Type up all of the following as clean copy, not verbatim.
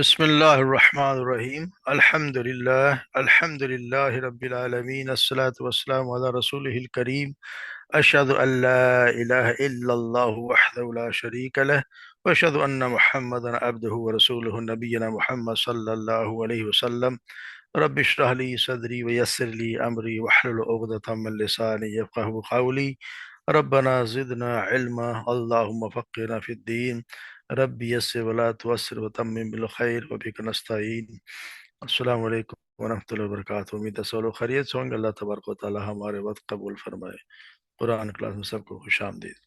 بسم الله الرحمن الرحيم الحمد لله رب العالمين الصلاة والسلام على رسوله الكريم أشهد أن لا إله إلا الله وحده لا شريك له وأشهد أن محمدا عبده ورسوله نبينا محمد صلى الله عليه وسلم رب اشرح لي صدري ويسر لي أمري واحلل عقدة من لساني يفقهوا قولي ربنا زدنا علما اللهم فقهنا في الدين رب يسر ولا تعسر وتمم بالخير وبك نستعين السلام علیکم ورحمۃ اللہ وبرکاتہ۔ امید ہے سب لوگ خیریت سے ہوں گے۔ اللہ تبارک و تعالی ہمارے وقت قبول فرمائے۔ قرآن کلاس میں سب کو خوش آمدید۔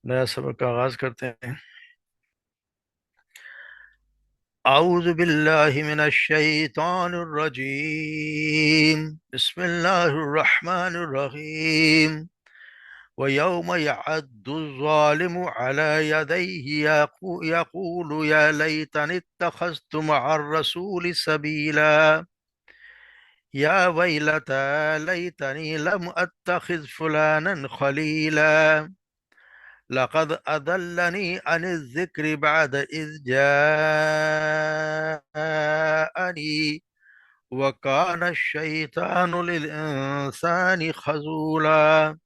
نیا سبق کا آغاز کرتے ہیں۔ اعوذ باللہ من الشیطان الرجیم، بسم اللہ الرحمن الرحیم۔ وَيَوْمَ يَعَضُّ الظَّالِمُ عَلَى يَدَيْهِ يَقُولُ يَا لَيْتَنِي اتَّخَذْتُ مَعَ الرَّسُولِ سَبِيلًا يَا وَيْلَتَى لَيْتَنِي لَمْ أَتَّخِذْ فُلَانًا خَلِيلًا لَقَدْ أَضَلَّنِي عَنِ الذِّكْرِ بَعْدَ إِذْ جَاءَنِي وَكَانَ الشَّيْطَانُ لِلْإِنسَانِ خَذُولًا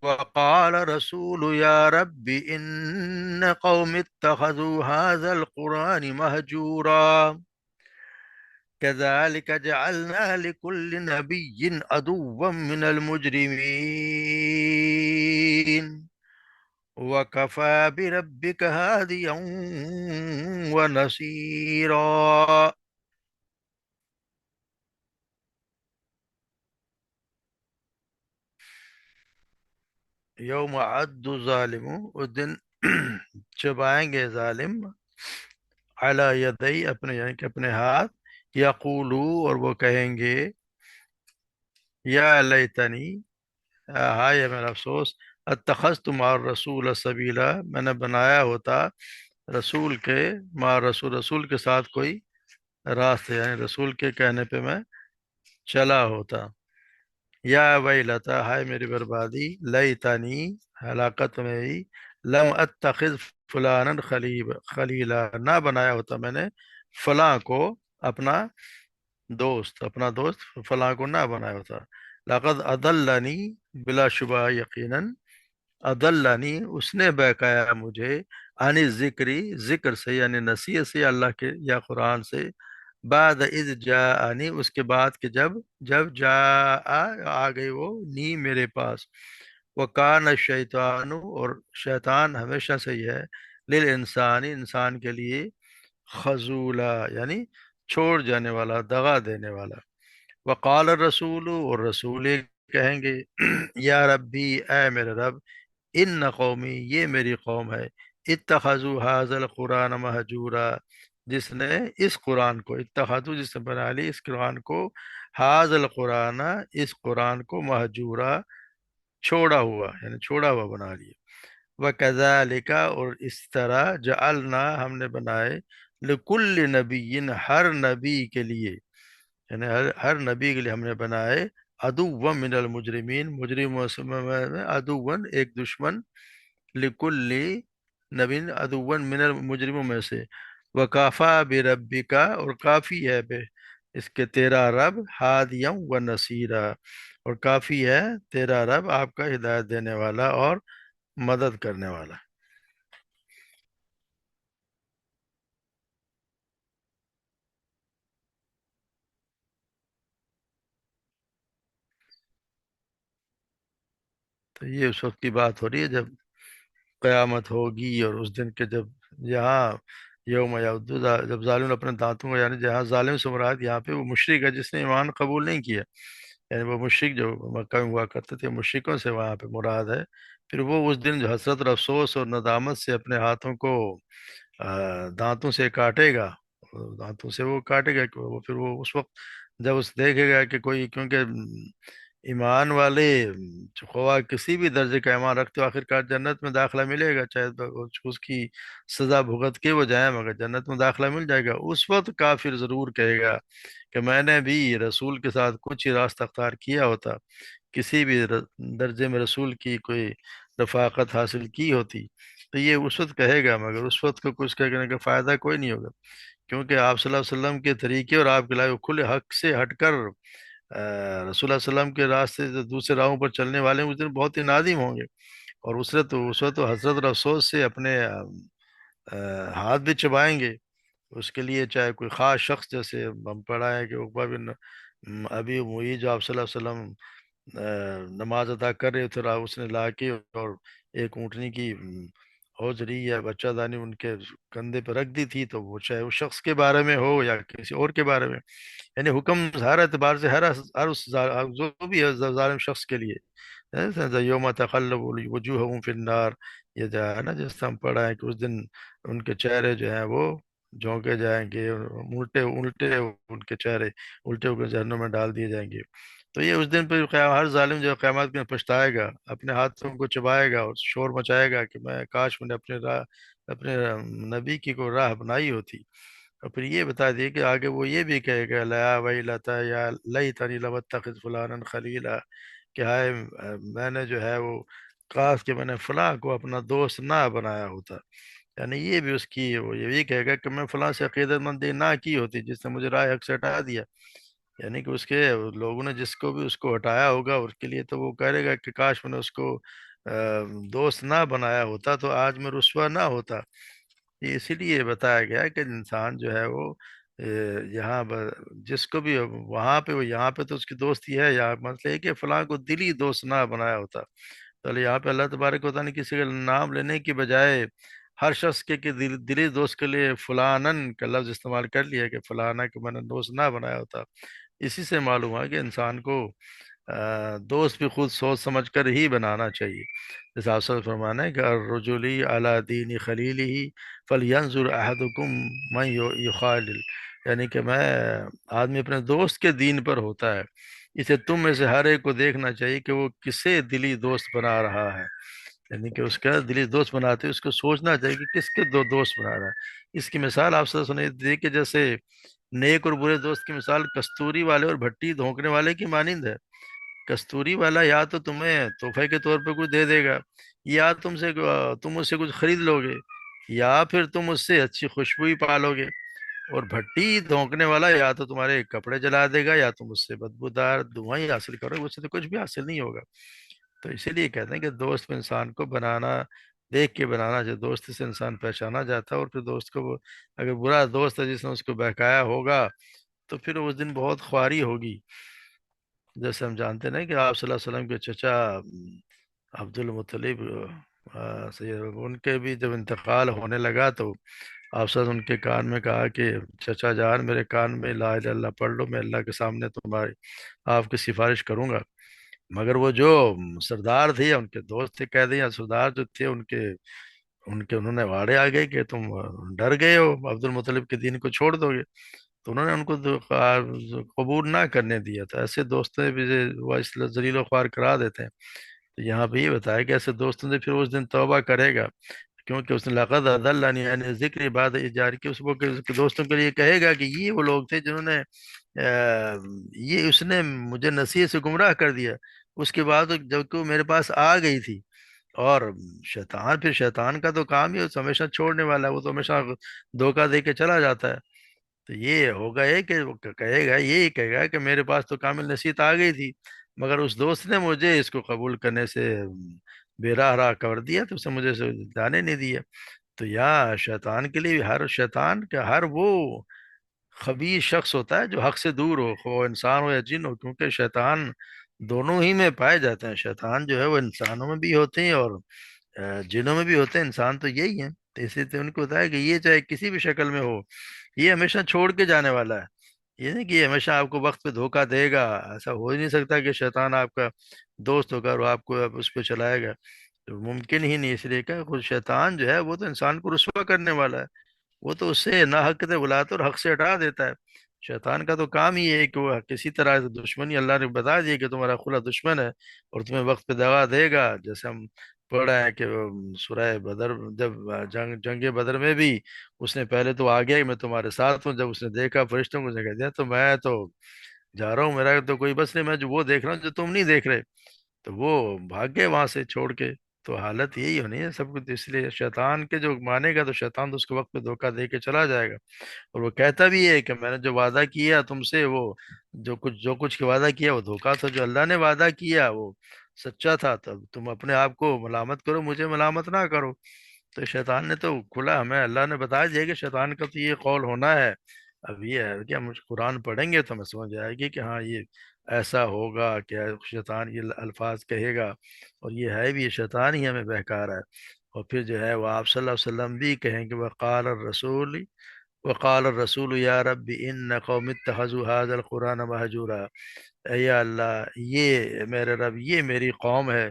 وقال رسول يا رب إن قوم اتخذوا هذا القرآن مهجورا كذلك جعلنا لكل نبي عدوا من المجرمين وكفى بربك هاديا ونصيرا۔ یوم عد ظالم، اس دن چبائیں گے ظالم، علی یدئی، اپنے یعنی کہ اپنے ہاتھ، یقولو، اور وہ کہیں گے، یا لیتنی، ہائے میرا افسوس، اتخذت مع الرسول سبیلا، میں نے بنایا ہوتا رسول کے، مع رسول، رسول کے ساتھ کوئی راستے، یعنی رسول کے کہنے پہ میں چلا ہوتا۔ یا ویلتا، ہائے میری بربادی، لیتنی، ہلاکت میری، لم اتخذ فلانا خلیلا، نہ بنایا ہوتا میں نے فلاں کو اپنا دوست، اپنا دوست فلاں کو نہ بنایا ہوتا۔ لقد اضلنی، بلا شبہ یقیناً، اضلنی، اس نے بہکایا مجھے، عن ذکری، ذکر سے یعنی نصیحت سے، اللہ کے یا قرآن سے، بعد اذ جاءنی، اس کے بعد کہ جب آ گئی وہ، نی میرے پاس، وکان الشیطان، اور شیطان ہمیشہ سے ہی ہے، للانسانی، انسان کے لیے، خذولا یعنی چھوڑ جانے والا، دغا دینے والا۔ وقال الرسول، اور رسول کہیں گے، یا ربی، اے میرے رب، ان قومی، یہ میری قوم ہے، اتخذوا هذا القرآن مہجورا، جس نے اس قرآن کو، اتخذوا جس نے بنا لی اس قرآن کو، هذا القرآن، اس قرآن کو، مہجورا چھوڑا ہوا، یعنی چھوڑا ہوا بنا لیا۔ وَكَذَلِكَ، اور اس طرح، جعلنا، ہم نے بنائے، لِكُلِّ نَبِيٍّ، ہر نبی کے لیے، یعنی ہر نبی کے لیے ہم نے بنائے، عدوًا من المجرمین، مجرموں میں عدوًا ایک دشمن، لِكُلِّ نبی عدوًا من المجرموں میں سے، وَكَافَى بِرَبِّكَ، اور کافی ہے اس کے تیرا رب، ہادیًا و نصیرا، اور کافی ہے تیرا رب آپ کا ہدایت دینے والا اور مدد کرنے والا۔ تو یہ اس وقت کی بات ہو رہی ہے جب قیامت ہوگی، اور اس دن کے جب یہاں یوم یعض، جب ظالم اپنے دانتوں کو، یعنی جہاں ظالم سے مراد یہاں پہ وہ مشرک ہے جس نے ایمان قبول نہیں کیا، یعنی وہ مشرک جو مکہ میں ہوا کرتے تھے، مشرکوں سے وہاں پہ مراد ہے۔ پھر وہ اس دن جو حسرت اور افسوس اور ندامت سے اپنے ہاتھوں کو دانتوں سے کاٹے گا، دانتوں سے وہ کاٹے گا، کہ وہ پھر وہ اس وقت جب اس دیکھے گا کہ کوئی، کیونکہ ایمان والے خواہ کسی بھی درجے کا ایمان رکھتے ہو، آخر کار جنت میں داخلہ ملے گا، چاہے اس کی سزا بھگت کے وہ جائیں، مگر جنت میں داخلہ مل جائے گا۔ اس وقت کافر ضرور کہے گا کہ میں نے بھی رسول کے ساتھ کچھ ہی راستہ اختیار کیا ہوتا، کسی بھی درجے میں رسول کی کوئی رفاقت حاصل کی ہوتی، تو یہ اس وقت کہے گا، مگر اس وقت کو کچھ کہنے کا فائدہ کوئی نہیں ہوگا، کیونکہ آپ صلی اللہ علیہ وسلم کے طریقے اور آپ کے لائے کھلے حق سے ہٹ کر رسول اللہ صلی اللہ علیہ وسلم کے راستے سے دوسرے راہوں پر چلنے والے اس دن بہت ہی نادم ہوں گے، اور اس وقت تو حضرت رسول سے اپنے ہاتھ بھی چبائیں گے، اس کے لیے چاہے کوئی خاص شخص، جیسے ہم پڑھا ہے کہ عقبہ بن ابی معیط جو آپ صلی اللہ علیہ وسلم نماز ادا کر رہے تھے، اس نے لا کے اور ایک اونٹنی کی ہوجری یا بچہ دانی ان کے کندھے پہ رکھ دی تھی، تو وہ چاہے اس شخص کے بارے میں ہو یا کسی اور کے بارے میں، یعنی حکم ہر اعتبار سے ہر اس جو بھی ہے ظالم شخص کے لیے، یوم تقلب وجوہہم فی النار، یہ جو ہے نا جس طرح ہم پڑھا ہے کہ اس دن ان کے چہرے جو ہیں وہ جھونکے جائیں گے، الٹے الٹے ان کے چہرے الٹے ہو کر جہنم میں ڈال دیے جائیں گے۔ تو یہ اس دن پہ ہر ظالم جو ہے قیامت کے دن پچھتائے گا، اپنے ہاتھوں کو چبائے گا اور شور مچائے گا کہ میں کاش میں نے اپنے نبی کی کوئی راہ اپنائی ہوتی۔ اور پھر یہ بتا دیے کہ آگے وہ یہ بھی کہے گا لا ویلتا یا لیتنی لم اتخذ فلانا خلیلا، کہ ہائے میں نے جو ہے وہ کاش کہ میں نے فلاں کو اپنا دوست نہ بنایا ہوتا، یعنی یہ بھی اس کی وہ یہ بھی کہے گا کہ میں فلاں سے عقیدت مندی نہ کی ہوتی جس نے مجھے راہ حق سے ہٹا دیا، یعنی کہ اس کے لوگوں نے جس کو بھی اس کو ہٹایا ہوگا اس کے لیے تو وہ کہے گا کہ کاش میں نے اس کو دوست نہ بنایا ہوتا تو آج میں رسوا نہ ہوتا۔ یہ اسی لیے بتایا گیا کہ انسان جو ہے وہ یہاں جس کو بھی وہاں پہ وہ یہاں پہ تو اس کی دوستی ہے، یہاں مسئلہ ہے کہ فلاں کو دلی دوست نہ بنایا ہوتا۔ تو یہاں پہ اللہ تبارک و تعالیٰ نے کسی کا نام لینے کی بجائے ہر شخص کے کہ دلی دوست کے لیے فلانن کا لفظ استعمال کر لیا کہ فلانا کو میں نے دوست نہ بنایا ہوتا۔ اسی سے معلوم ہے کہ انسان کو دوست بھی خود سوچ سمجھ کر ہی بنانا چاہیے، جیسے آپ سے فرمانا ہے کہ الرجلی علی دین خلیلہ فلینظر احدکم من یخالل، یعنی کہ آدمی اپنے دوست کے دین پر ہوتا ہے، اسے تم میں سے ہر ایک کو دیکھنا چاہیے کہ وہ کسے دلی دوست بنا رہا ہے، یعنی کہ اس کا دلی دوست بناتے اس کو سوچنا چاہیے کہ کس کے دو دوست بنا رہا ہے۔ اس کی مثال آپ سے سنی دی کہ جیسے نیک اور برے دوست کی مثال کستوری والے اور بھٹی دھونکنے والے کی مانند ہے۔ کستوری والا یا تو تمہیں تحفے کے طور پہ کچھ دے دے گا، یا تم اس سے کچھ خرید لو گے، یا پھر تم اس سے اچھی خوشبو ہی پالو گے، اور بھٹی دھونکنے والا یا تو تمہارے کپڑے جلا دے گا یا تم اس سے بدبودار دھواں ہی حاصل کرو گے، اس سے تو کچھ بھی حاصل نہیں ہوگا۔ تو اسی لیے کہتے ہیں کہ دوست میں انسان کو بنانا دیکھ کے بنانا چاہیے، دوست سے انسان پہچانا جاتا ہے، اور پھر دوست کو اگر برا دوست ہے جس نے اس کو بہکایا ہوگا تو پھر اس دن بہت خواری ہوگی۔ جیسے ہم جانتے ہیں کہ آپ صلی اللہ علیہ وسلم کے چچا عبد المطلب ان کے بھی جب انتقال ہونے لگا تو آپ صلی اللہ علیہ وسلم ان کے کان میں کہا کہ چچا جان میرے کان میں لا الہ الا اللہ پڑھ لو، میں اللہ کے سامنے تمہاری آپ کی سفارش کروں گا۔ مگر وہ جو سردار تھے یا ان کے دوست تھے قیدی یا سردار جو تھے انہوں نے واڑے آ گئے کہ تم ڈر گئے ہو عبد المطلب کے دین کو چھوڑ دو گے، تو انہوں نے ان کو قبول نہ کرنے دیا تھا۔ ایسے دوستوں بھی وہ اس ذلیل و خوار کرا دیتے ہیں۔ تو یہاں پہ یہ بتایا کہ ایسے دوستوں سے پھر اس دن توبہ کرے گا، کیونکہ اس نے لقد اضلنی عن ذکر بعد اذ جاءنی، کہ اس وہ کے دوستوں کے لیے کہے گا کہ یہ وہ لوگ تھے جنہوں نے یہ اس نے مجھے نصیحت سے گمراہ کر دیا اس کے بعد جب کہ وہ میرے پاس آ گئی تھی۔ اور شیطان کا تو کام ہی ہے، ہمیشہ چھوڑنے والا ہے، وہ تو ہمیشہ دھوکہ دے کے چلا جاتا ہے۔ تو یہ ہوگا یہ کہ وہ کہے گا کہ میرے پاس تو کامل نصیحت آ گئی تھی، مگر اس دوست نے مجھے اس کو قبول کرنے سے بے راہ کر دیا، تو اس نے مجھے جانے نہیں دیا۔ تو یا شیطان کے لیے بھی شیطان کا ہر وہ خبیث شخص ہوتا ہے جو حق سے دور ہو، خواہ انسان ہو یا جن ہو، کیونکہ شیطان دونوں ہی میں پائے جاتے ہیں، شیطان جو ہے وہ انسانوں میں بھی ہوتے ہیں اور جنوں میں بھی ہوتے ہیں، انسان تو یہی ہیں۔ تو اسی لیے ان کو بتایا کہ یہ چاہے کسی بھی شکل میں ہو یہ ہمیشہ چھوڑ کے جانے والا ہے، یہ نہیں کہ یہ ہمیشہ آپ کو وقت پہ دھوکہ دے گا، ایسا ہو ہی نہیں سکتا کہ شیطان آپ کا دوست ہوگا اور آپ کو اس پہ چلائے گا، تو ممکن ہی نہیں۔ اس لیے کہ خود شیطان جو ہے وہ تو انسان کو رسوا کرنے والا ہے، وہ تو اس سے نہ حق سے بلاتا اور حق سے ہٹا دیتا ہے۔ شیطان کا تو کام ہی ہے کہ وہ کسی طرح سے دشمنی اللہ نے بتا دی کہ تمہارا کھلا دشمن ہے اور تمہیں وقت پہ دگا دے گا، جیسے ہم پڑھ رہے ہیں کہ سورہ بدر جب جنگ بدر میں بھی اس نے پہلے تو آ گیا کہ میں تمہارے ساتھ ہوں، جب اس نے دیکھا فرشتوں کو جگہ دیا تو میں تو جا رہا ہوں، میرا تو کوئی بس نہیں، میں جو وہ دیکھ رہا ہوں جو تم نہیں دیکھ رہے، تو وہ بھاگ گئے وہاں سے چھوڑ کے۔ تو حالت یہی ہونی ہے سب کچھ، اس لیے شیطان کے جو مانے گا تو شیطان تو اس کے وقت پہ دھوکہ دے کے چلا جائے گا، اور وہ کہتا بھی ہے کہ میں نے جو وعدہ کیا تم سے، وہ جو کچھ کی وعدہ کیا وہ دھوکہ تھا، جو اللہ نے وعدہ کیا وہ سچا تھا، تب تم اپنے آپ کو ملامت کرو، مجھے ملامت نہ کرو۔ تو شیطان نے تو کھلا، ہمیں اللہ نے بتا دیا کہ شیطان کا تو یہ قول ہونا ہے۔ اب یہ ہے کہ ہم قرآن پڑھیں گے تو ہمیں سمجھ آئے گی کہ ہاں یہ ایسا ہوگا کہ شیطان یہ الفاظ کہے گا، اور یہ ہے بھی، یہ شیطان ہی ہمیں بہکا رہا ہے۔ اور پھر جو ہے وہ آپ صلی اللہ علیہ وسلم بھی کہیں کہ وقال الرسول یا رب ان قوم اتخذوا هذا القرآن مہجورا، اے یا اللہ، یہ میرے رب، یہ میری قوم ہے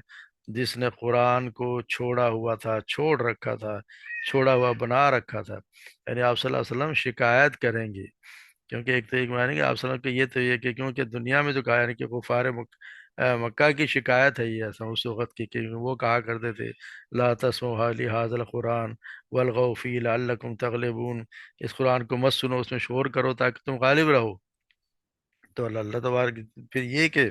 جس نے قرآن کو چھوڑا ہوا تھا، چھوڑ رکھا تھا، چھوڑا ہوا بنا رکھا تھا۔ یعنی آپ صلی اللہ علیہ وسلم شکایت کریں گے، کیونکہ ایک تو ایک معنی کہ آپ صلی اللہ علیہ وسلم کہ یہ تو یہ کہ کیونکہ دنیا میں جو کہا ہے کہ مکہ کی شکایت ہے، یہ ایسا اس وقت کی کہ وہ کہا کرتے تھے لا تسمعوا لهذا القرآن والغوا فيه لعلكم تغلبون، اس قرآن کو مت سنو، اس میں شور کرو تاکہ تم غالب رہو۔ تو اللہ اللہ تبارک، پھر یہ کہ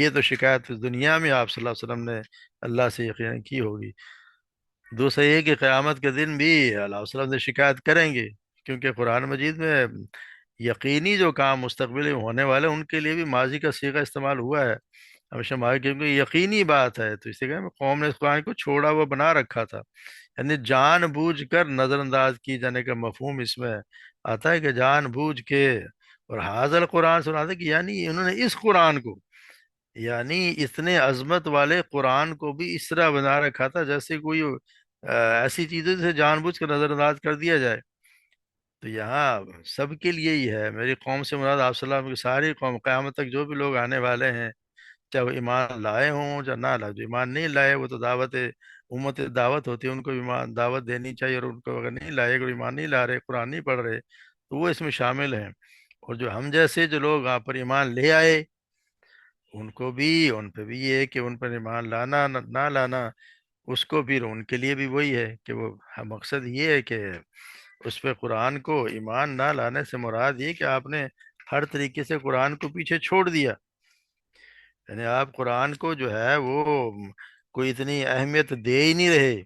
یہ تو شکایت دنیا میں آپ صلی اللہ علیہ وسلم نے اللہ سے یقین کی ہوگی، دوسرا یہ کہ قیامت کے دن بھی اللہ علیہ وسلم سے شکایت کریں گے، کیونکہ قرآن مجید میں یقینی جو کام مستقبل میں ہونے والے ان کے لیے بھی ماضی کا صیغہ استعمال ہوا ہے ہمیشہ، ماضی، کیونکہ یقینی بات ہے، تو اس لیے کہ قوم نے اس قرآن کو چھوڑا ہوا بنا رکھا تھا، یعنی جان بوجھ کر نظر انداز کی جانے کا مفہوم اس میں آتا ہے کہ جان بوجھ کے، اور حاضر قرآن سناتے کہ یعنی انہوں نے اس قرآن کو، یعنی اتنے عظمت والے قرآن کو بھی اس طرح بنا رکھا تھا جیسے کوئی ایسی چیزوں سے جان بوجھ کر نظر انداز کر دیا جائے۔ تو یہاں سب کے لیے ہی ہے، میری قوم سے مراد آپ صلی اللہ علیہ وسلم کی ساری قوم، قیامت تک جو بھی لوگ آنے والے ہیں، چاہے وہ ایمان لائے ہوں یا نہ لائے، جو ایمان نہیں لائے وہ تو دعوت امت دعوت ہوتی ہے، ان کو بھی ایمان دعوت دینی چاہیے، اور ان کو اگر نہیں لائے، اگر ایمان نہیں لا رہے، قرآن نہیں پڑھ رہے، تو وہ اس میں شامل ہیں۔ اور جو ہم جیسے جو لوگ آپ پر ایمان لے آئے، ان کو بھی، ان پہ بھی یہ ہے کہ ان پر ایمان لانا نہ لانا، اس کو پھر ان کے لیے بھی وہی ہے کہ وہ مقصد یہ ہے کہ اس پہ قرآن کو ایمان نہ لانے سے مراد یہ کہ آپ نے ہر طریقے سے قرآن کو پیچھے چھوڑ دیا، یعنی آپ قرآن کو جو ہے وہ کوئی اتنی اہمیت دے ہی نہیں رہے،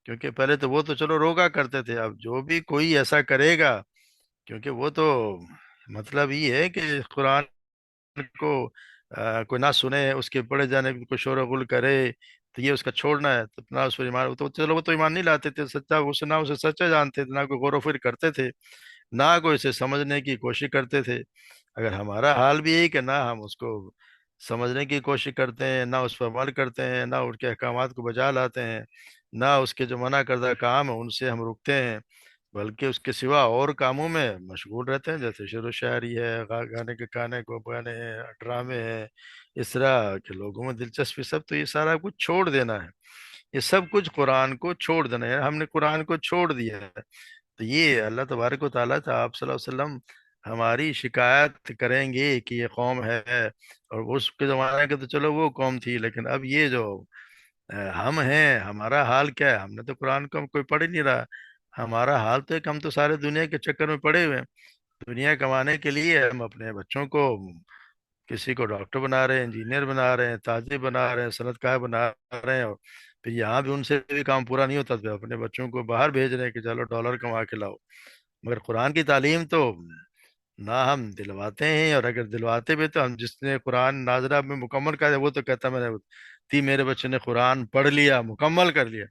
کیونکہ پہلے تو وہ تو چلو روکا کرتے تھے، اب جو بھی کوئی ایسا کرے گا، کیونکہ وہ تو مطلب یہ ہے کہ قرآن کو کوئی نہ سنے، اس کے پڑھے جانے کو شور و غل کرے، تو یہ اس کا چھوڑنا ہے، تو نہ اس پر ایمان، تو چلو وہ تو ایمان نہیں لاتے تھے سچا، اسے نہ اسے سچا جانتے تھے، نہ کوئی غور و فکر کرتے تھے، نہ کوئی اسے سمجھنے کی کوشش کرتے تھے۔ اگر ہمارا حال بھی یہی کہ نہ ہم اس کو سمجھنے کی کوشش کرتے ہیں، نہ اس پر عمل کرتے ہیں، نہ ان کے احکامات کو بجا لاتے ہیں، نہ اس کے جو منع کردہ کام ہے ان سے ہم رکتے ہیں، بلکہ اس کے سوا اور کاموں میں مشغول رہتے ہیں، جیسے شعر و شاعری ہے، گانے کے گانے کو گانے ہیں، ڈرامے ہیں، اس طرح کے لوگوں میں دلچسپی، سب تو یہ سارا کچھ چھوڑ دینا ہے، یہ سب کچھ قرآن کو چھوڑ دینا ہے، ہم نے قرآن کو چھوڑ دیا ہے۔ تو یہ اللہ تبارک و تعالیٰ تھا، آپ صلی اللہ علیہ وسلم ہماری شکایت کریں گے کہ یہ قوم ہے، اور اس کے زمانے کے تو چلو وہ قوم تھی، لیکن اب یہ جو ہم ہیں، ہمارا حال کیا ہے؟ ہم نے تو قرآن کو ہم کوئی پڑھ ہی نہیں رہا، ہمارا حال تو ہے کہ ہم تو سارے دنیا کے چکر میں پڑے ہوئے ہیں، دنیا کمانے کے لیے ہم اپنے بچوں کو کسی کو ڈاکٹر بنا رہے ہیں، انجینئر بنا رہے ہیں، تاجر بنا رہے ہیں، صنعت کار بنا رہے ہیں، اور پھر یہاں بھی ان سے بھی کام پورا نہیں ہوتا، تو اپنے بچوں کو باہر بھیج رہے ہیں کہ چلو ڈالر کما کے لاؤ، مگر قرآن کی تعلیم تو نہ ہم دلواتے ہیں، اور اگر دلواتے بھی تو ہم، جس نے قرآن ناظرہ میں مکمل کر دیا وہ تو کہتا میں نے میرے بچے نے قرآن پڑھ لیا، مکمل کر لیا،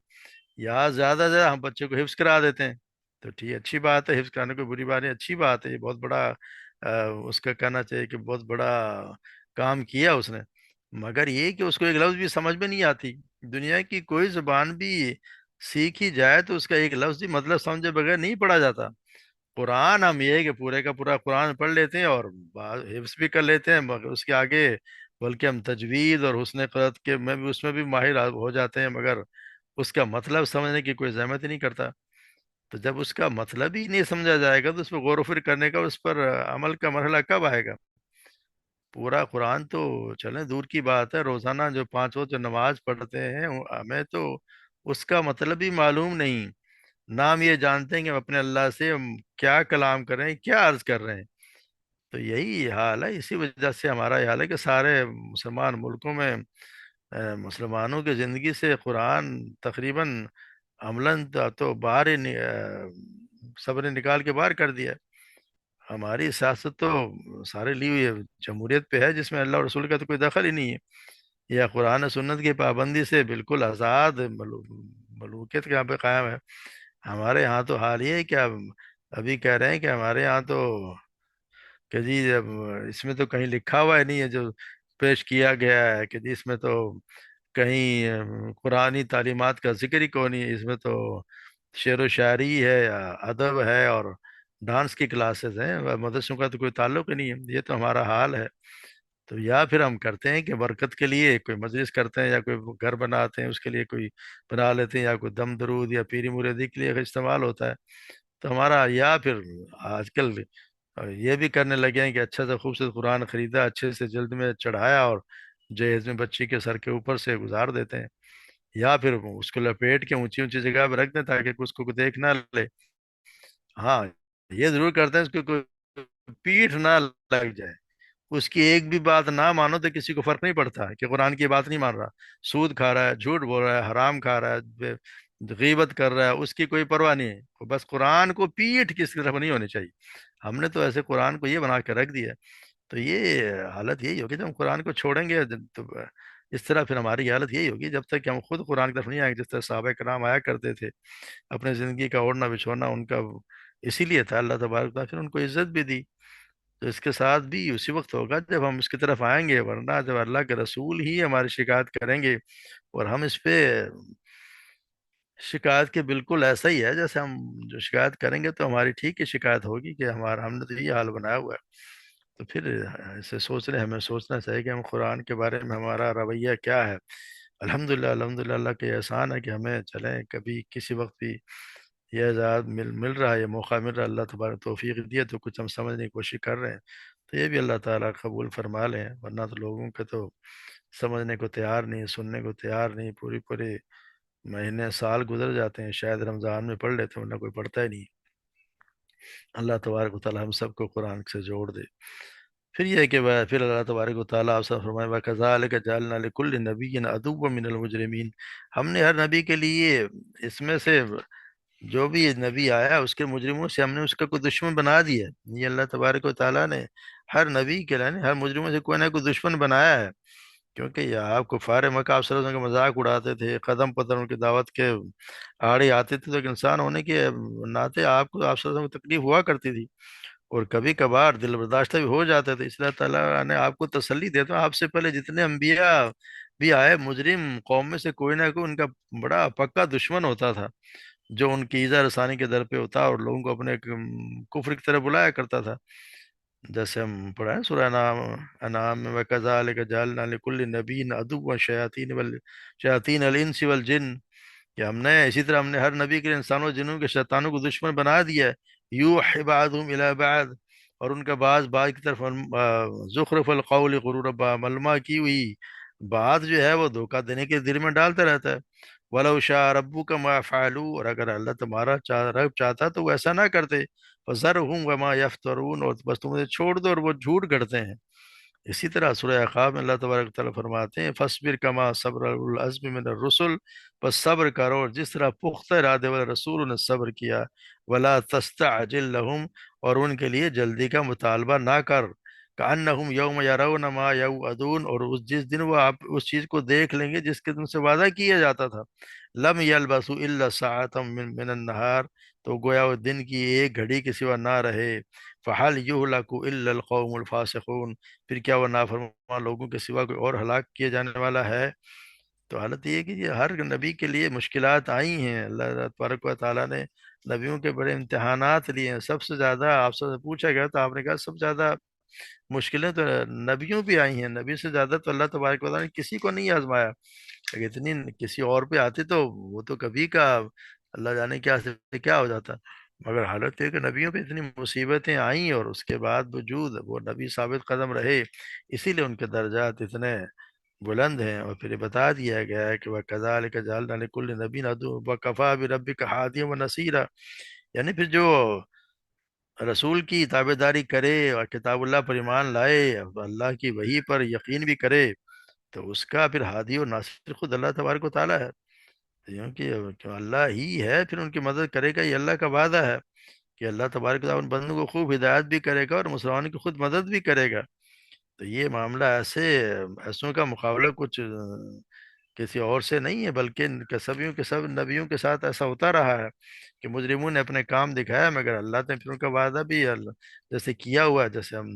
یا زیادہ سے زیادہ ہم بچے کو حفظ کرا دیتے ہیں، تو ٹھیک، اچھی بات ہے، حفظ کرانے کوئی بری بات نہیں، اچھی بات ہے، یہ بہت بڑا اس کا کہنا چاہیے کہ بہت بڑا کام کیا اس نے، مگر یہ کہ اس کو ایک لفظ بھی سمجھ میں نہیں آتی، دنیا کی کوئی زبان بھی سیکھی جائے تو اس کا ایک لفظ بھی مطلب سمجھے بغیر نہیں پڑھا جاتا۔ قرآن ہم یہ ہے کہ پورے کا پورا قرآن پڑھ لیتے ہیں اور حفظ بھی کر لیتے ہیں، مگر اس کے آگے بلکہ ہم تجوید اور حسن قرأت کے میں بھی، اس میں بھی ماہر ہو جاتے ہیں، مگر اس کا مطلب سمجھنے کی کوئی زحمت ہی نہیں کرتا۔ تو جب اس کا مطلب ہی نہیں سمجھا جائے گا تو اس پہ غور و فکر کرنے کا، اس پر عمل کا مرحلہ کب آئے گا؟ پورا قرآن تو چلیں دور کی بات ہے، روزانہ جو 5 وقت جو نماز پڑھتے ہیں ہمیں تو اس کا مطلب ہی معلوم نہیں، نام یہ جانتے ہیں کہ ہم اپنے اللہ سے ہم کیا کلام کر رہے ہیں، کیا عرض کر رہے ہیں۔ تو یہی حال ہے، اسی وجہ سے ہمارا یہ حال ہے کہ سارے مسلمان ملکوں میں مسلمانوں کی زندگی سے قرآن تقریباً عملاً تو باہر ہی سب نے نکال کے باہر کر دیا۔ ہماری سیاست تو سارے لی ہوئی ہے، جمہوریت پہ ہے جس میں اللہ اور رسول کا تو کوئی دخل ہی نہیں ہے، یا قرآن و سنت کی پابندی سے بالکل آزاد ملوکیت یہاں پہ قائم ہے۔ ہمارے یہاں تو حال یہ ہے کہ ابھی کہہ رہے ہیں کہ ہمارے یہاں تو کہ جی اب اس میں تو کہیں لکھا ہوا ہی نہیں ہے جو پیش کیا گیا ہے کہ جی اس میں تو کہیں قرآنی تعلیمات کا ذکر ہی کون نہیں ہے، اس میں تو شعر و شاعری ہے یا ادب ہے اور ڈانس کی کلاسز ہیں، مدرسوں کا تو کوئی تعلق ہی نہیں ہے۔ یہ تو ہمارا حال ہے۔ تو یا پھر ہم کرتے ہیں کہ برکت کے لیے کوئی مجلس کرتے ہیں یا کوئی گھر بناتے ہیں، اس کے لیے کوئی بنا لیتے ہیں، یا کوئی دم درود یا پیری مریدی کے لیے استعمال ہوتا ہے۔ تو ہمارا یا پھر آج کل یہ بھی کرنے لگے ہیں کہ اچھا سا خوبصورت قرآن خریدا، اچھے سے جلد میں چڑھایا اور جہیز میں بچی کے سر کے اوپر سے گزار دیتے ہیں، یا پھر اس کو لپیٹ کے اونچی اونچی جگہ پہ رکھ دیں تاکہ اس کو کوئی دیکھ نہ لے۔ ہاں، یہ ضرور کرتے ہیں اس کو کوئی پیٹھ نہ لگ جائے، اس کی ایک بھی بات نہ مانو تو کسی کو فرق نہیں پڑتا کہ قرآن کی بات نہیں مان رہا، سود کھا رہا ہے، جھوٹ بول رہا ہے، حرام کھا رہا ہے، غیبت کر رہا ہے، اس کی کوئی پرواہ نہیں ہے، بس قرآن کو پیٹھ کسی طرف نہیں ہونی چاہیے۔ ہم نے تو ایسے قرآن کو یہ بنا کے رکھ دیا ہے۔ تو یہ حالت یہی ہوگی جب ہم قرآن کو چھوڑیں گے تو اس طرح پھر ہماری حالت یہی ہوگی جب تک کہ ہم خود قرآن کی طرف نہیں آئیں گے، جس طرح صحابہ کرام آیا کرتے تھے، اپنے زندگی کا اوڑھنا بچھونا ان کا اسی لیے تھا، اللہ تبارک و تعالیٰ پھر ان کو عزت بھی دی۔ تو اس کے ساتھ بھی اسی وقت ہوگا جب ہم اس کی طرف آئیں گے، ورنہ جب اللہ کے رسول ہی ہماری شکایت کریں گے اور ہم اس پہ شکایت کے بالکل ایسا ہی ہے جیسے ہم جو شکایت کریں گے تو ہماری ٹھیک کی شکایت ہوگی کہ ہمارا ہم نے تو یہ حال بنایا ہوا ہے۔ تو پھر اسے ہمیں سوچنا چاہیے کہ ہم قرآن کے بارے میں ہمارا رویہ کیا ہے۔ الحمدللہ الحمدللہ اللہ کے احسان ہے کہ ہمیں چلیں کبھی کسی وقت بھی یہ اعزاز مل رہا ہے، یہ موقع مل رہا ہے، اللہ تبارک توفیق دیے تو کچھ ہم سمجھنے کی کوشش کر رہے ہیں، تو یہ بھی اللہ تعالیٰ قبول فرما لیں، ورنہ تو لوگوں کے تو سمجھنے کو تیار نہیں، سننے کو تیار نہیں، پوری پوری مہینے سال گزر جاتے ہیں، شاید رمضان میں پڑھ لیتے ہیں ورنہ کوئی پڑھتا ہی نہیں۔ اللہ تبارک و تعالیٰ ہم سب کو قرآن سے جوڑ دے۔ پھر یہ ہے کہ پھر اللہ تبارک و تعالیٰ آپ سے فرمائے وَكَذَلِكَ جَعَلْنَا لِكُلِّ نَبِيٍّ عَدُوًّا مِّنَ الْمُجْرِمِينَ، ہم نے ہر نبی کے لیے اس میں سے جو بھی نبی آیا اس کے مجرموں سے ہم نے اس کا کوئی دشمن بنا دیا ہے۔ یہ اللہ تبارک و تعالیٰ نے ہر نبی کے لیے ہر مجرموں سے کوئی نہ کوئی دشمن بنایا ہے، کیونکہ یہ آپ کفار مکہ آپ صلی اللہ علیہ وسلم کا مذاق اڑاتے تھے، قدم قدم ان کی دعوت کے آڑے آتے تھے، تو ایک انسان ہونے کے ناطے آپ کو آپ صلی اللہ علیہ وسلم کو تکلیف ہوا کرتی تھی اور کبھی کبھار دل برداشتہ بھی ہو جاتے تھے، اس لیے تعالیٰ نے آپ کو تسلی دیتا ہوں آپ سے پہلے جتنے انبیاء بھی آئے مجرم قوم میں سے کوئی نہ کوئی ان کا بڑا پکا دشمن ہوتا تھا جو ان کی ایذا رسانی کے در پہ ہوتا اور لوگوں کو اپنے کفر کی طرف بلایا کرتا تھا، جیسے ہم پڑھا ہے سورہ انعام انعام میں وَكَذَلِكَ جَعَلْنَا لِكُلِّ نَبِيٍّ عَدُوًّا شَيَاطِينَ الْإِنسِ وَالْجِنِّ، کہ ہم نے اسی طرح ہم نے ہر نبی کے لیے انسانوں جنوں کے شیطانوں کو دشمن بنا دیا ہے، یوحی بعضهم الی بعض، اور ان کا بعض کی طرف زخرف القول غرورا، ملمہ کی ہوئی بات جو ہے وہ دھوکہ دینے کے دل میں ڈالتا رہتا ہے۔ وَلَوْ شَاءَ رَبُّكَ مَا فَعَلُوا، اور اگر اللہ تمہارا رب چاہتا تو وہ ایسا نہ کرتے، فَذَرْهُمْ وَمَا يَفْتَرُونَ، اور بس تم انہیں چھوڑ دو اور وہ جھوٹ گڑھتے ہیں۔ اسی طرح سورہ احقاف میں اللہ تبارک و تعالیٰ فرماتے ہیں فَاصْبِرْ كَمَا صَبْرَ أُولُو الْعَزْمِ مِنَ الرُّسُلِ، بس صبر کرو اور جس طرح پختہ ارادے والے رسولوں نے صبر کیا، وَلَا تَسْتَعْجِل لَهُمْ، اور ان کے لیے جلدی کا مطالبہ نہ کر، كَأَنَّهُمْ يَوْمَ يَرَوْنَ مَا يُوعَدُونَ، اور جس دن وہ آپ اس چیز کو دیکھ لیں گے جس کے تم سے وعدہ کیا جاتا تھا، لم يلبثوا الا ساعة من النهار، تو گویا وہ دن کی ایک گھڑی کے سوا نہ رہے، فَهَلْ يُهْلَكُ إِلَّا الْقَوْمُ الْفَاسِقُونَ، پھر کیا وہ نافرمان لوگوں کے سوا کوئی اور ہلاک کیے جانے والا ہے؟ تو حالت یہ ہے کہ یہ ہر نبی کے لیے مشکلات آئی ہیں، اللہ تبارک و تعالیٰ نے نبیوں کے بڑے امتحانات لیے ہیں، سب سے زیادہ آپ سے پوچھا گیا تو آپ نے کہا سب سے زیادہ مشکلیں تو نبیوں پہ آئی ہیں، نبی سے زیادہ تو اللہ تبارک و تعالیٰ نے کسی کو نہیں آزمایا، اگر اتنی کسی اور پہ آتی تو وہ تو کبھی کا اللہ جانے کیا سے کیا ہو جاتا، مگر حالت یہ ہے کہ نبیوں پہ اتنی مصیبتیں آئیں اور اس کے بعد وجود وہ نبی ثابت قدم رہے، اسی لیے ان کے درجات اتنے بلند ہیں، اور پھر یہ بتا دیا گیا ہے کہ وَكَذَلِكَ جَعَلْنَا لِكُلِّ نَبِيٍّ عَدُوًّا وَكَفَىٰ بِرَبِّكَ هَادِيًا وَنَصِيرًا، یعنی پھر جو رسول کی تابع داری کرے اور کتاب اللہ پر ایمان لائے اور اللہ کی وحی پر یقین بھی کرے تو اس کا پھر ہادی اور ناصر خود اللہ تبارک و تعالیٰ ہے، کیونکہ اللہ ہی ہے، پھر ان کی مدد کرے گا، یہ اللہ کا وعدہ ہے کہ اللہ تبارک و تعالیٰ ان بندوں کو خوب ہدایت بھی کرے گا اور مسلمانوں کی خود مدد بھی کرے گا۔ تو یہ معاملہ ایسوں کا مقابلہ کچھ کسی اور سے نہیں ہے، بلکہ ان کے سبھیوں کے سب نبیوں کے ساتھ ایسا ہوتا رہا ہے کہ مجرموں نے اپنے کام دکھایا، مگر اللہ نے پھر ان کا وعدہ بھی جیسے کیا ہوا ہے، جیسے ہم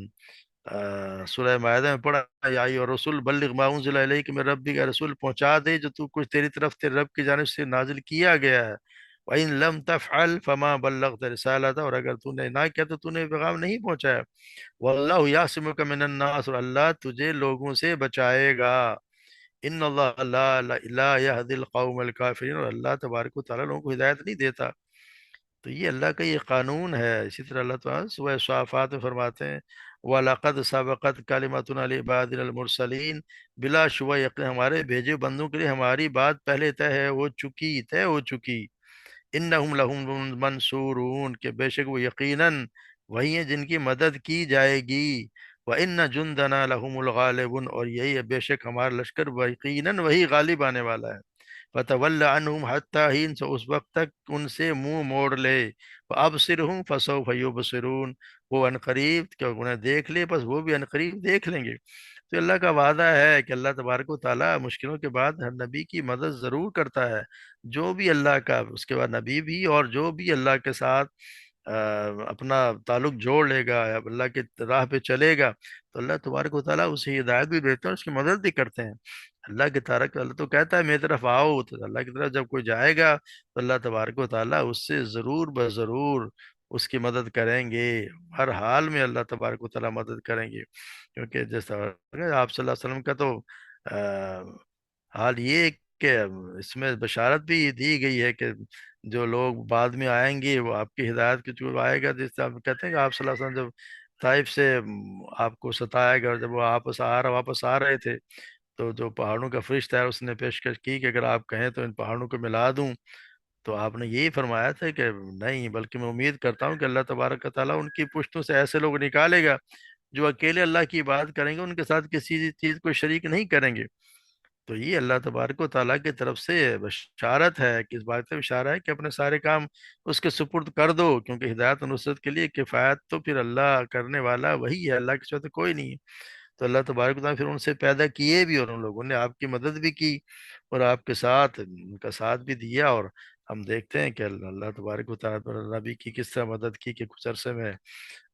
سورہ معاہدہ میں پڑھا، یا ایھا رسول بلغ ما انزل الیک من ربک، رسول پہنچا دے جو تو کچھ تیری طرف تیرے رب کی جانب سے نازل کیا گیا ہے، وَإِن لَمْ تَفْعَلْ فَمَا بَلَّغْتَ رِسَالَتَهُ، اور اگر تو نے نہ کیا تو تو نے پیغام نہیں پہنچایا، وَاللَّهُ يَعْصِمُكَ مِنَ النَّاسِ، اور اللہ تجھے لوگوں سے بچائے گا، ان اللہ لا يهدي القوم الكافرین، اور اللہ تبارک و تعالیٰ لوگوں کو ہدایت نہیں دیتا۔ تو یہ اللہ کا یہ قانون ہے۔ اسی طرح اللہ تعالیٰ سورہ صافات میں فرماتے ہیں، وَلَقَدْ سَبَقَتْ كَلِمَتُنَا لِعِبَادِنَا الْمُرْسَلِينَ، بلا شبہ یقین ہمارے بھیجے بندوں کے لیے ہماری بات پہلے طے ہو چکی، انہم لہم منصورون، کہ بے شک وہ یقیناً وہی ہیں جن کی مدد کی جائے گی، وَإِنَّ جُنْدَنَا لَهُمُ الْغَالِبُونَ، اور یہی ہے بے شک ہمارا لشکر یقیناً وہی غالب آنے والا ہے۔ فَتَوَلَّ عَنْهُمْ حَتَّى حِينٍ، سو اس وقت تک ان سے منہ موڑ لے، وَأَبْصِرْهُمْ فَسَوْفَ يُبْصِرُونَ، وہ عنقریب کہ انہیں دیکھ لے بس وہ بھی عنقریب دیکھ لیں گے۔ تو اللہ کا وعدہ ہے کہ اللہ تبارک و تعالیٰ مشکلوں کے بعد ہر نبی کی مدد ضرور کرتا ہے، جو بھی اللہ کا اس کے بعد نبی بھی، اور جو بھی اللہ کے ساتھ اپنا تعلق جوڑ لے گا، اللہ کی راہ پہ چلے گا، تو اللہ تبارک و تعالیٰ اسے ہدایت بھی دیتے ہیں اور اس کی مدد بھی کرتے ہیں۔ اللہ کی طرف اللہ تو کہتا ہے میری طرف آؤ، تو اللہ کی طرف جب کوئی جائے گا تو اللہ تبارک و تعالیٰ اس سے ضرور بضرور اس کی مدد کریں گے، ہر حال میں اللہ تبارک و تعالیٰ مدد کریں گے، کیونکہ جیسا آپ صلی اللہ علیہ وسلم کا تو آ، حال یہ کہ اس میں بشارت بھی دی گئی ہے کہ جو لوگ بعد میں آئیں گے وہ آپ کی ہدایت کے جو آئے گا، جس سے آپ کہتے ہیں کہ آپ صلی اللہ علیہ وسلم جب طائف سے آپ کو ستایا گیا، اور جب وہ واپس آ رہے تھے، تو جو پہاڑوں کا فرشتہ ہے اس نے پیشکش کی کہ اگر آپ کہیں تو ان پہاڑوں کو ملا دوں، تو آپ نے یہی فرمایا تھا کہ نہیں، بلکہ میں امید کرتا ہوں کہ اللہ تبارک و تعالیٰ ان کی پشتوں سے ایسے لوگ نکالے گا جو اکیلے اللہ کی بات کریں گے، ان کے ساتھ کسی چیز کو شریک نہیں کریں گے۔ تو یہ اللہ تبارک و تعالیٰ کی طرف سے بشارت ہے، کہ اس بات سے اشارہ ہے کہ اپنے سارے کام اس کے سپرد کر دو، کیونکہ ہدایت و نصرت کے لیے کفایت تو پھر اللہ کرنے والا وہی ہے، اللہ کے سوا تو کوئی نہیں ہے۔ تو اللہ تبارک و تعالیٰ پھر ان سے پیدا کیے بھی، اور ان لوگوں نے آپ کی مدد بھی کی اور آپ کے ساتھ ان کا ساتھ بھی دیا، اور ہم دیکھتے ہیں کہ اللہ تبارک و تعالیٰ پر نبی کی کس طرح مدد کی کہ کچھ عرصے میں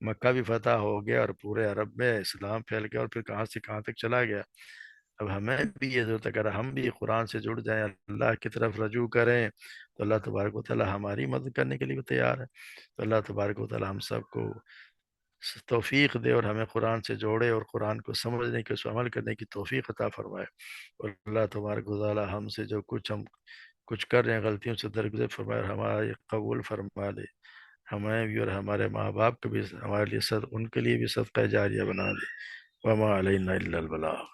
مکہ بھی فتح ہو گیا اور پورے عرب میں اسلام پھیل گیا، اور پھر کہاں سے کہاں تک چلا گیا۔ اب ہمیں بھی یہ ضرورت ہے، اگر ہم بھی قرآن سے جڑ جائیں، اللہ کی طرف رجوع کریں، تو اللہ تبارک و تعالیٰ ہماری مدد کرنے کے لیے بھی تیار ہے۔ تو اللہ تبارک و تعالیٰ ہم سب کو توفیق دے اور ہمیں قرآن سے جوڑے، اور قرآن کو سمجھنے کے، اس پر عمل کرنے کی توفیق عطا فرمائے، اور اللہ تبارک و تعالیٰ ہم سے جو کچھ کر رہے ہیں غلطیوں سے درگزر فرمائے، اور ہمارا یہ قبول فرما لے، ہمیں بھی اور ہمارے ماں باپ کو بھی ہمارے لیے ان کے لیے بھی صدقہ جاریہ بنا دے۔ وما علینا الا البلاغ۔